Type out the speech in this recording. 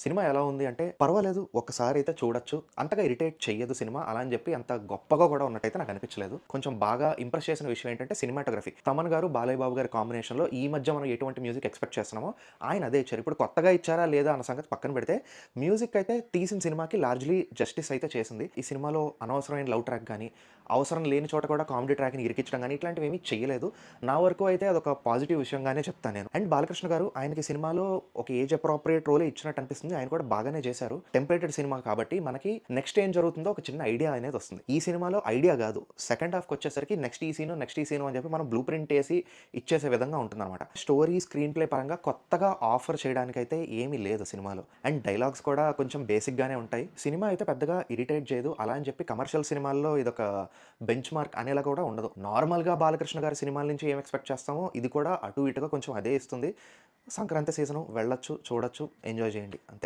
Cinema ఎలా ఉంది అంటే, పర్వాలేదు ఒక్కసారైతే చూడొచ్చు. అంతగా ఇరిటేట్ చెయ్యదు సినిమా. అలా అని జెప్పి అంత గొప్పగా గూడా ఉన్నట్టయితే నాకనిపించలేదు. కొంచెం బాగా ఇంప్రెస్ చేసిన విషయం ఏంటంటే సినిమాటోగ్రఫీ. తమన్ గారు, బాలయ్య బాబు గారి కాంబినేషన్‌లో ఈ మధ్య మనం ఎటువంటి మ్యూజిక్ ఎక్స్‌పెక్ట్ చేస్తున్నామో ఆయన అదే ఇచ్చారు. ఇప్పుడు కొత్తగా ఇచ్చారా లేదా అన్న సంగతి పక్కన పెడితే, మ్యూజిక్ అయితే తీసిన సినిమాకి లార్జ్‌లీ జస్టిస్ అయితే చేసింది. ఈ సినిమాలో అనవసరమైన లవ్ ట్రాక్ గాని, అవసరం లేని చోట కూడా కామెడీ ట్రాక్‌ని ఇరికించడం గాని ఇట్లాంటివేమీ చెయ్యలేదు. నా వరకు అయితే అదొక పాజిటివ్ విషయంగానే చెప్తాను నేను. అండ్ బాలకృష్ణ గారు ఆయనకి సినిమాలో ఒక ఏజ్ అప్రోప్రియేట్ రోలే ఇచ్చినట్టు అనిపిస్తుంది. ఆయన కూడా బాగానే చేశారు. టెంప్లేటెడ్ సినిమా కాబట్టి మనకి నెక్స్ట్ ఏం జరుగుతుందో ఒక చిన్న ఐడియా అనేది వస్తుంది. ఈ సినిమాలో ఐడియా గాదు. సెకండ్ హాఫ్‌కొచ్చేసరికి నెక్స్ట్ ఈ సీను అని చెప్పి మనం బ్లూ ప్రింట్ ఏసి ఇచ్చేసే విధంగా ఉంటుందనమాట. స్టోరీ, స్క్రీన్ ప్లే పరంగా కొత్తగా ఆఫర్ చేయడానికైతే ఏమీ లేదు సినిమాలో. అండ్ డైలాగ్స్ కూడా కొంచెం బేసిక్‌గానే ఉంటాయి. సినిమా అయితే పెద్దగా ఇరిటేట్ చేయదు. అలా అని చెప్పి కమర్షియల్ సినిమాల్లో ఇదొక బెంచ్ మార్క్ అనేలా కూడా ఉండదు. నార్మల్‌గా బాలకృష్ణ గారి సినిమాల నుంచి ఏం ఎక్స్‌పెక్ట్ చేస్తామో ఇది కూడా అటు ఇటుగా కొంచెం అదే ఇస్తుంది. సంక్రాంతి సీజను వెళ్ళొచ్చు, చూడొచ్చు, ఎంజాయ్ చేయండి అంతే.